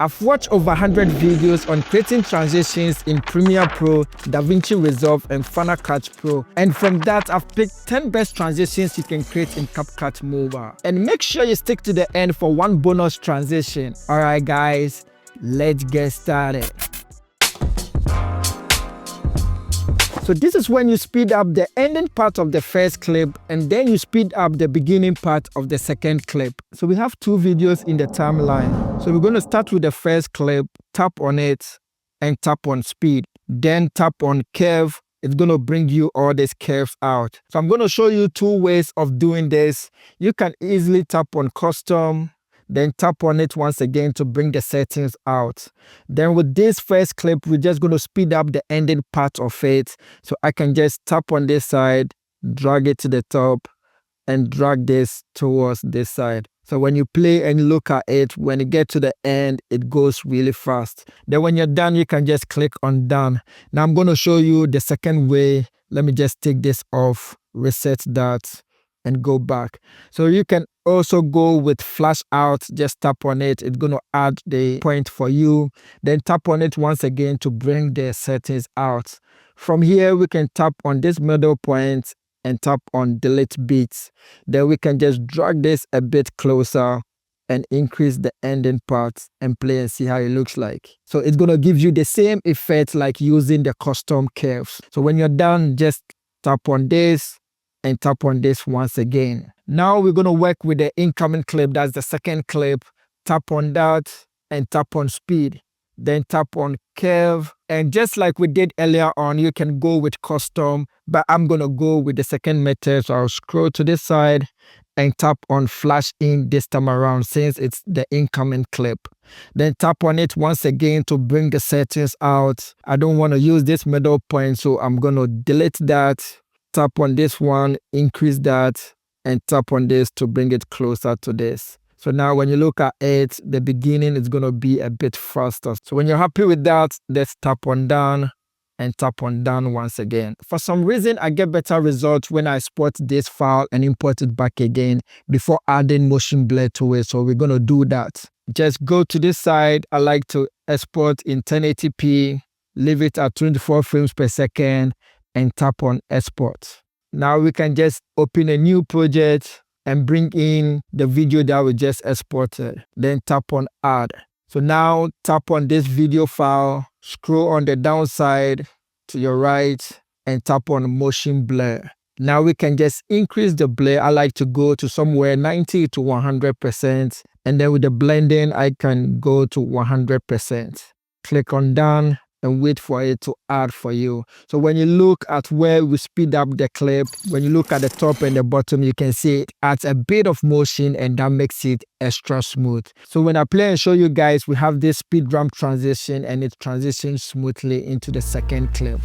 I've watched over 100 videos on creating transitions in Premiere Pro, DaVinci Resolve, and Final Cut Pro. And from that, I've picked 10 best transitions you can create in CapCut Mobile. And make sure you stick to the end for one bonus transition. Alright guys, let's get started. So this is when you speed up the ending part of the first clip and then you speed up the beginning part of the second clip. So we have two videos in the timeline. So we're going to start with the first clip, tap on it and tap on speed. Then tap on curve. It's going to bring you all these curves out. So I'm going to show you two ways of doing this. You can easily tap on custom, then tap on it once again to bring the settings out. Then with this first clip, we're just going to speed up the ending part of it. So I can just tap on this side, drag it to the top, and drag this towards this side. So when you play and look at it, when you get to the end, it goes really fast. Then when you're done, you can just click on done. Now I'm going to show you the second way. Let me just take this off, reset that, and go back. So you can also go with flash out. Just tap on it. It's going to add the point for you. Then tap on it once again to bring the settings out. From here, we can tap on this middle point and tap on delete beats. Then we can just drag this a bit closer and increase the ending part and play and see how it looks like. So it's going to give you the same effect like using the custom curves. So when you're done, just tap on this and tap on this once again. Now we're going to work with the incoming clip. That's the second clip. Tap on that and tap on speed. Then tap on curve. And just like we did earlier on, you can go with custom, but I'm going to go with the second method. So I'll scroll to this side and tap on flash in this time around since it's the incoming clip. Then tap on it once again to bring the settings out. I don't want to use this middle point, so I'm going to delete that. Tap on this one, increase that, and tap on this to bring it closer to this. So now when you look at it, the beginning is going to be a bit faster. So when you're happy with that, let's tap on done and tap on done once again. For some reason, I get better results when I export this file and import it back again before adding motion blur to it. So we're going to do that. Just go to this side. I like to export in 1080p, leave it at 24 frames per second, and tap on export. Now we can just open a new project and bring in the video that we just exported. Then tap on add. So now tap on this video file, scroll on the downside to your right and tap on motion blur. Now we can just increase the blur. I like to go to somewhere 90 to 100%. And then with the blending, I can go to 100%. Click on done and wait for it to add for you. So when you look at where we speed up the clip, when you look at the top and the bottom, you can see it adds a bit of motion and that makes it extra smooth. So when I play and show you guys, we have this speed ramp transition and it transitions smoothly into the second clip.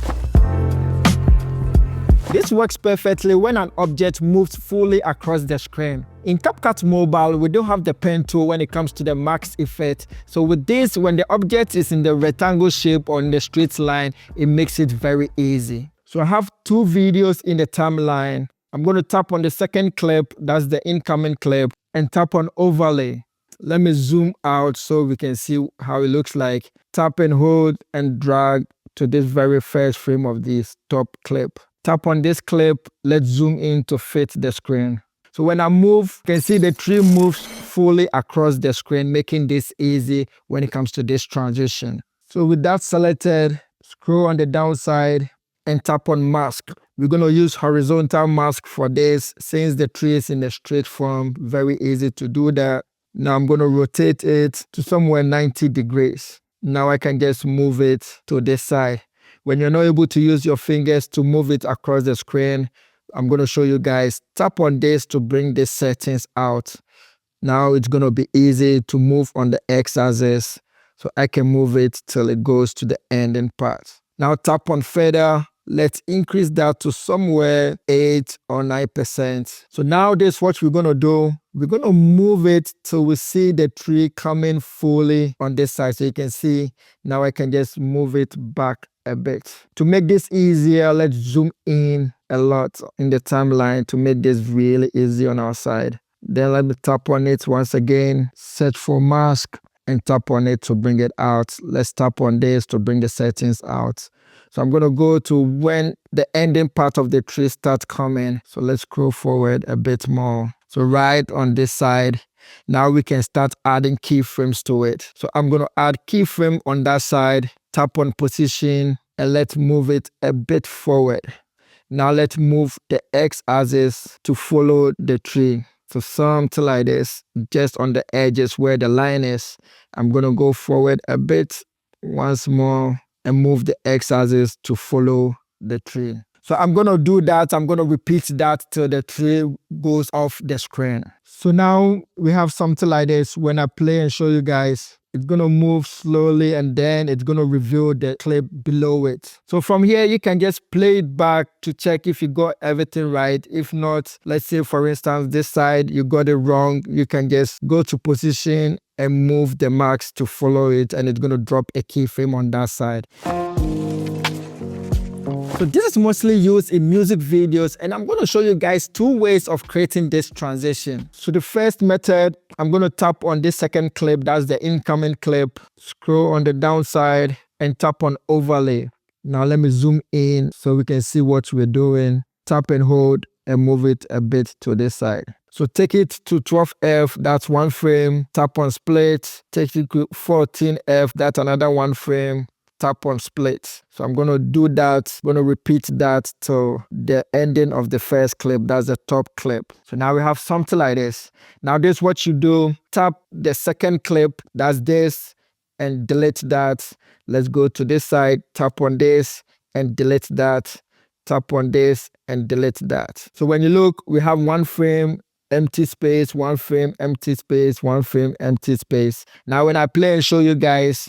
This works perfectly when an object moves fully across the screen. In CapCut Mobile, we don't have the pen tool when it comes to the max effect. So with this, when the object is in the rectangle shape or in the straight line, it makes it very easy. So I have two videos in the timeline. I'm going to tap on the second clip, that's the incoming clip, and tap on overlay. Let me zoom out so we can see how it looks like. Tap and hold and drag to this very first frame of this top clip. Tap on this clip, let's zoom in to fit the screen. So when I move, you can see the tree moves fully across the screen, making this easy when it comes to this transition. So with that selected, scroll on the downside and tap on mask. We're going to use horizontal mask for this since the tree is in the straight form, very easy to do that. Now I'm going to rotate it to somewhere 90 degrees. Now I can just move it to this side. When you're not able to use your fingers to move it across the screen, I'm going to show you guys. Tap on this to bring these settings out. Now it's going to be easy to move on the x-axis. So I can move it till it goes to the ending part. Now tap on feather. Let's increase that to somewhere 8 or 9%. So now this is what we're going to do. We're going to move it till we see the tree coming fully on this side. So you can see now I can just move it back a bit. To make this easier, let's zoom in a lot in the timeline to make this really easy on our side. Then let me tap on it once again, search for mask, and tap on it to bring it out. Let's tap on this to bring the settings out. So I'm going to go to when the ending part of the tree starts coming. So let's scroll forward a bit more. So right on this side, now we can start adding keyframes to it. So I'm going to add keyframe on that side, tap on position, and let's move it a bit forward. Now let's move the x-axis to follow the tree. So something like this, just on the edges where the line is. I'm going to go forward a bit once more and move the x-axis to follow the tree. So I'm going to do that. I'm going to repeat that till the tree goes off the screen. So now we have something like this. When I play and show you guys, it's going to move slowly and then it's going to reveal the clip below it. So from here, you can just play it back to check if you got everything right. If not, let's say for instance, this side, you got it wrong. You can just go to position and move the marks to follow it, and it's going to drop a keyframe on that side. So this is mostly used in music videos, and I'm going to show you guys two ways of creating this transition. So the first method, I'm going to tap on this second clip, that's the incoming clip, scroll on the downside and tap on overlay. Now let me zoom in so we can see what we're doing. Tap and hold and move it a bit to this side. So take it to 12F, that's one frame, tap on split, take it to 14F, that's another one frame, tap on split. So I'm going to do that. I'm going to repeat that till the ending of the first clip. That's the top clip. So now we have something like this. Now this is what you do. Tap the second clip. That's this and delete that. Let's go to this side. Tap on this and delete that. Tap on this and delete that. So when you look, we have one frame, empty space, one frame, empty space, one frame, empty space. Now when I play and show you guys,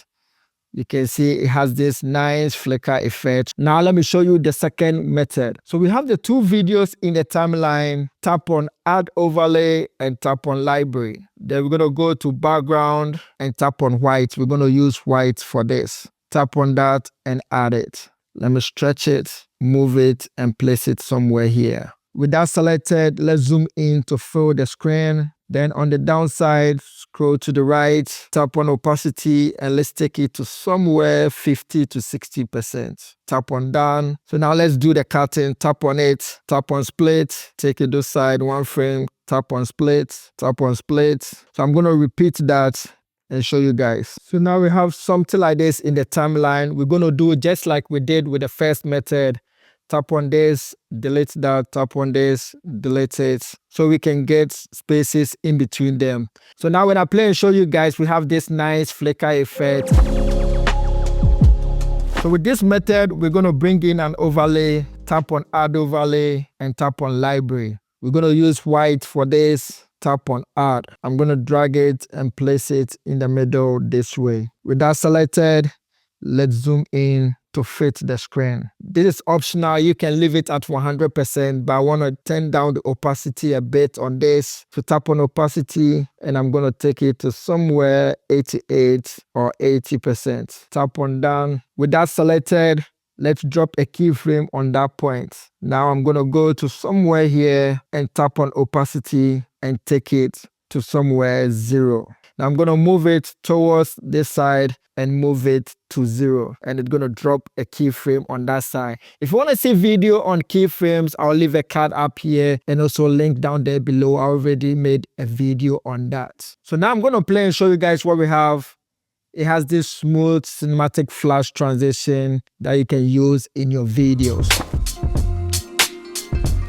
you can see it has this nice flicker effect. Now let me show you the second method. So we have the two videos in the timeline. Tap on add overlay and tap on library. Then we're going to go to background and tap on white. We're going to use white for this. Tap on that and add it. Let me stretch it, move it and place it somewhere here. With that selected, let's zoom in to fill the screen. Then on the downside, scroll to the right, tap on opacity, and let's take it to somewhere 50 to 60%. Tap on done. So now let's do the cutting. Tap on it, tap on split, take it this side, one frame, tap on split, tap on split. So I'm going to repeat that and show you guys. So now we have something like this in the timeline. We're going to do just like we did with the first method. Tap on this, delete that, tap on this, delete it, so we can get spaces in between them. So now when I play and show you guys, we have this nice flicker effect. So with this method, we're going to bring in an overlay, tap on add overlay and tap on library. We're going to use white for this, tap on add. I'm going to drag it and place it in the middle this way. With that selected, let's zoom in to fit the screen. This is optional. You can leave it at 100%, but I want to turn down the opacity a bit on this. So tap on opacity and I'm going to take it to somewhere 88 or 80%. Tap on done. With that selected, let's drop a keyframe on that point. Now I'm going to go to somewhere here and tap on opacity and take it to somewhere 0. Now I'm going to move it towards this side and move it to 0. And it's going to drop a keyframe on that side. If you want to see video on keyframes, I'll leave a card up here and also a link down there below. I already made a video on that. So now I'm going to play and show you guys what we have. It has this smooth cinematic flash transition that you can use in your videos.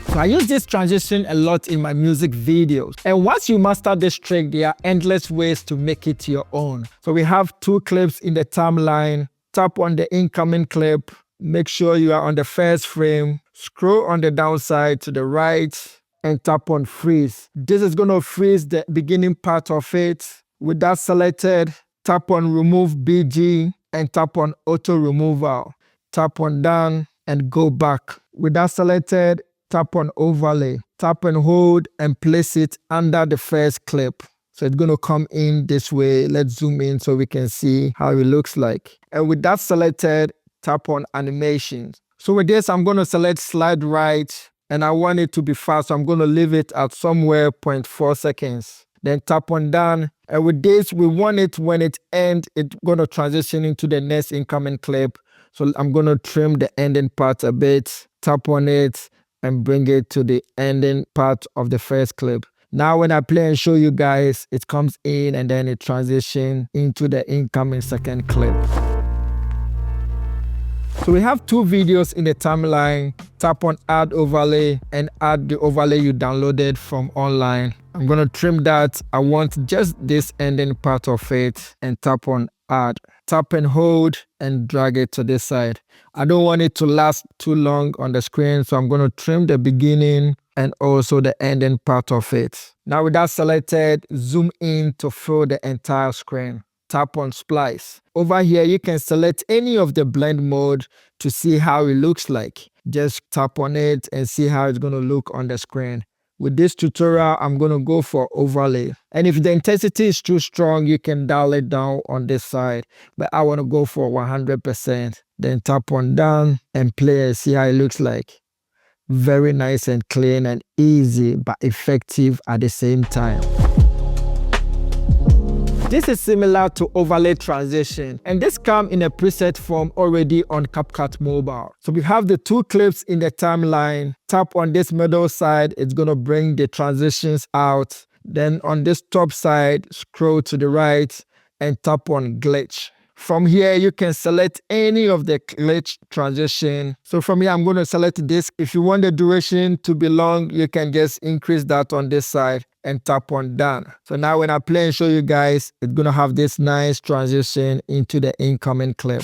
So I use this transition a lot in my music videos. And once you master this trick, there are endless ways to make it your own. So we have two clips in the timeline. Tap on the incoming clip. Make sure you are on the first frame. Scroll on the downside to the right and tap on freeze. This is going to freeze the beginning part of it. With that selected, tap on remove BG and tap on auto removal. Tap on done and go back. With that selected, tap on overlay, tap and hold and place it under the first clip. So it's going to come in this way. Let's zoom in so we can see how it looks like. And with that selected, tap on animations. So with this, I'm going to select slide right and I want it to be fast. So I'm going to leave it at somewhere 0.4 seconds. Then tap on done And with this, we want it when it ends, it's going to transition into the next incoming clip. So I'm going to trim the ending part a bit, tap on it, and bring it to the ending part of the first clip. Now when I play and show you guys, it comes in and then it transitions into the incoming second clip. So we have two videos in the timeline. Tap on add overlay and add the overlay you downloaded from online. I'm going to trim that. I want just this ending part of it and tap on add. Tap and hold and drag it to this side. I don't want it to last too long on the screen, so I'm going to trim the beginning and also the ending part of it. Now with that selected, zoom in to fill the entire screen. Tap on splice. Over here, you can select any of the blend mode to see how it looks like. Just tap on it and see how it's going to look on the screen. With this tutorial, I'm going to go for overlay. And if the intensity is too strong, you can dial it down on this side. But I want to go for 100%. Then tap on done and play and see how it looks like. Very nice and clean and easy, but effective at the same time. This is similar to overlay transition, and this comes in a preset form already on CapCut Mobile. So we have the two clips in the timeline. Tap on this middle side, it's going to bring the transitions out. Then on this top side, scroll to the right and tap on glitch. From here, you can select any of the glitch transition. So from here, I'm going to select this. If you want the duration to be long, you can just increase that on this side and tap on done. So now when I play and show you guys, it's going to have this nice transition into the incoming clip.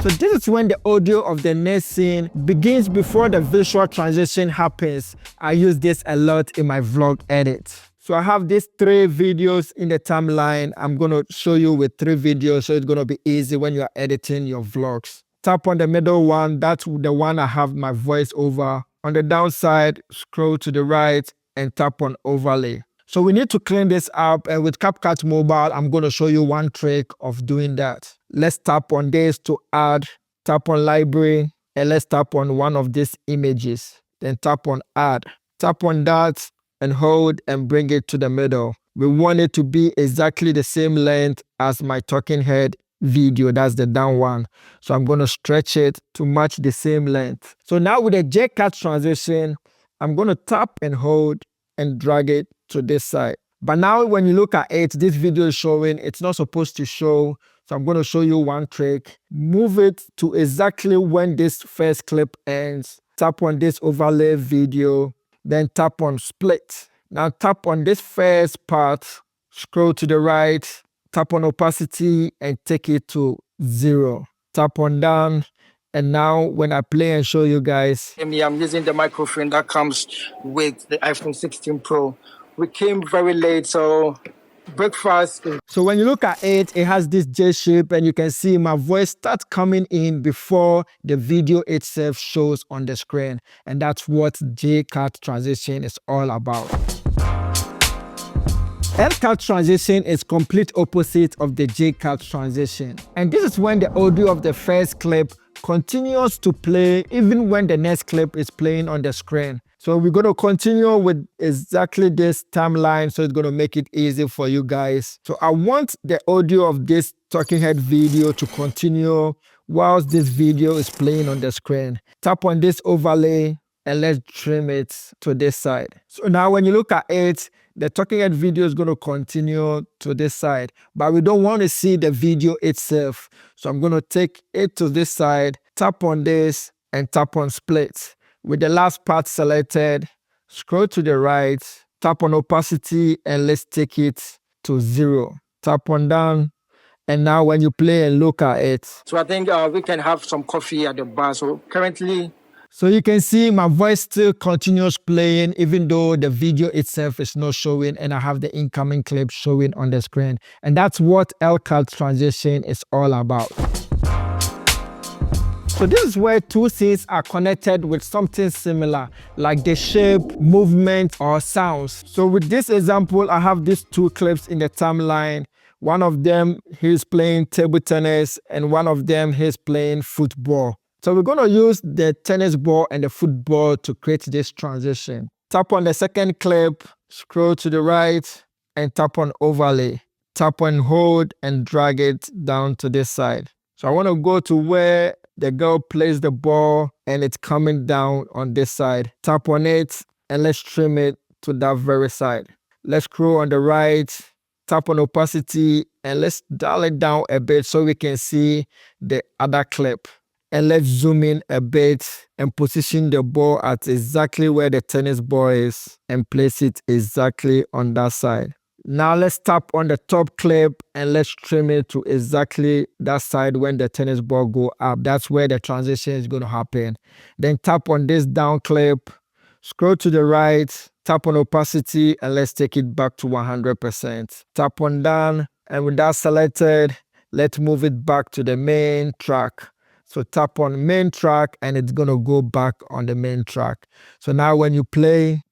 So this is when the audio of the next scene begins before the visual transition happens. I use this a lot in my vlog edit. So I have these 3 videos in the timeline. I'm going to show you with 3 videos, so it's going to be easy when you are editing your vlogs. Tap on the middle one. That's the one I have my voice over. On the downside, scroll to the right and tap on overlay. So we need to clean this up, and with CapCut Mobile, I'm going to show you one trick of doing that. Let's tap on this to add, tap on library, and let's tap on one of these images. Then tap on add. Tap on that and hold and bring it to the middle. We want it to be exactly the same length as my talking head video. That's the down one. So I'm going to stretch it to match the same length. So now with the CapCut transition, I'm going to tap and hold and drag it to this side. But now when you look at it, this video is showing, it's not supposed to show. So I'm going to show you one trick. Move it to exactly when this first clip ends. Tap on this overlay video, then tap on split. Now tap on this first part, scroll to the right, tap on opacity and take it to 0. Tap on done. And now when I play and show you guys, I'm using the microphone that comes with the iPhone 16 Pro. We came very late, so breakfast. So when you look at it, it has this J shape, and you can see my voice starts coming in before the video itself shows on the screen. And that's what CapCut transition is all about. CapCut transition is complete opposite of the CapCut transition. And this is when the audio of the first clip continues to play even when the next clip is playing on the screen. So we're going to continue with exactly this timeline, so it's going to make it easy for you guys. So I want the audio of this talking head video to continue whilst this video is playing on the screen. Tap on this overlay and let's trim it to this side. So now when you look at it, the talking head video is going to continue to this side, but we don't want to see the video itself. So I'm going to take it to this side, tap on this and tap on split. With the last part selected, scroll to the right, tap on opacity and let's take it to 0. Tap on down. And now when you play and look at it. So I think we can have some coffee at the bar. So currently, so you can see my voice still continues playing even though the video itself is not showing, and I have the incoming clip showing on the screen. And that's what CapCut transition is all about. So this is where two scenes are connected with something similar, like the shape, movement, or sounds. So with this example, I have these 2 clips in the timeline. One of them, he's playing table tennis, and one of them, he's playing football. So we're going to use the tennis ball and the football to create this transition. Tap on the second clip, scroll to the right, and tap on overlay. Tap and hold and drag it down to this side. So I want to go to where the girl plays the ball and it's coming down on this side. Tap on it and let's trim it to that very side. Let's scroll on the right, tap on opacity and let's dial it down a bit so we can see the other clip. And let's zoom in a bit and position the ball at exactly where the tennis ball is and place it exactly on that side. Now let's tap on the top clip and let's trim it to exactly that side when the tennis ball go up. That's where the transition is going to happen. Then tap on this down clip, scroll to the right, tap on opacity and let's take it back to 100%. Tap on done and with that selected, let's move it back to the main track. So tap on main track and it's going to go back on the main track. So now when you play,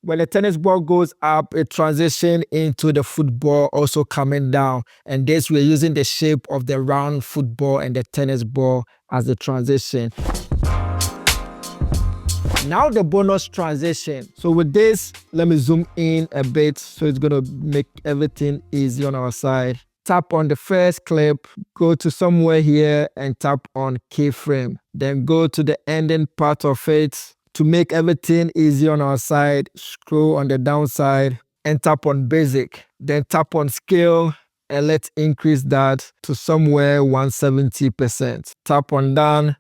when the tennis ball goes up, it transitions into the football also coming down. And this, we're using the shape of the round football and the tennis ball as the transition. Now the bonus transition. So with this, let me zoom in a bit so it's going to make everything easy on our side. Tap on the first clip, go to somewhere here and tap on keyframe. Then go to the ending part of it. To make everything easy on our side, scroll on the downside and tap on basic. Then tap on scale and let's increase that to somewhere 170%. Tap on done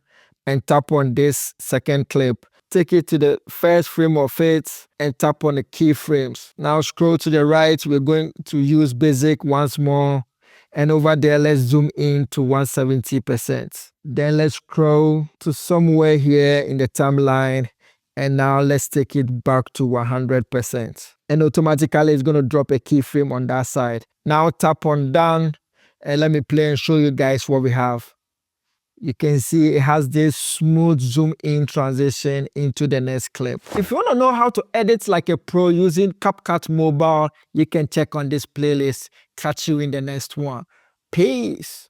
and tap on this second clip. Take it to the first frame of it and tap on the keyframes. Now scroll to the right, we're going to use basic once more. And over there, let's zoom in to 170%. Then let's scroll to somewhere here in the timeline. And now let's take it back to 100%. And automatically it's going to drop a keyframe on that side. Now tap on done and let me play and show you guys what we have. You can see it has this smooth zoom in transition into the next clip. If you want to know how to edit like a pro using CapCut Mobile, you can check on this playlist. Catch you in the next one. Peace.